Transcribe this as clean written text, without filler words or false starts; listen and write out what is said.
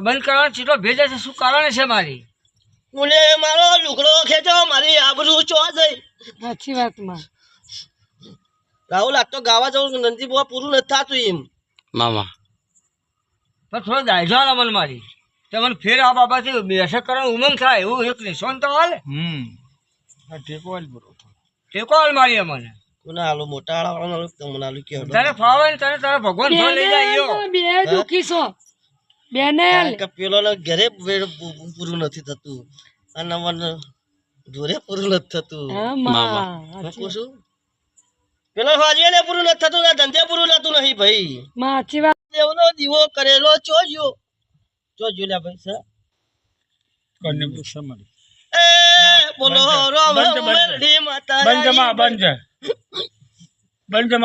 બંધ કરવાનો ચીટલો ભેજે છે શું કારણ છે મારી મુને મારો લુગડો ખેંચો મારી આબરૂ ચો જઈ સાચી વાતમાં રાહુલ આ તો ગાવા જવું નંદી બુઆ પૂરું નથી થતું એમ મામા પણ થોડો દાયજો આલો મને મારી તે મને ફેર આ બાબાથી બેસક કરવાનો ઉમંગ થાય એવું એક નિશાન તો હાલે ટેકો હાલ મારી મને કોને આલો મોટા આળા વાળા તમને આલુ કે તને ફાવે ને તને તારા ભગવાન ફળ લઈ જાય યો બે દુખી છો બેને કે પેલો ઘરે પૂરું નથી થતું અને મને જોરે પૂરું નથી થતું મામા પૂછું પેલો હાજવે ને પૂરું નથી થતું ને ધંધે પૂરું થતું નહીં ભાઈ સાચી વાત દેવનો દીવો કરેલો ચોજ્યો લ્યા ભાઈ સર એ બોલો રામ મેરડી માતા બંધ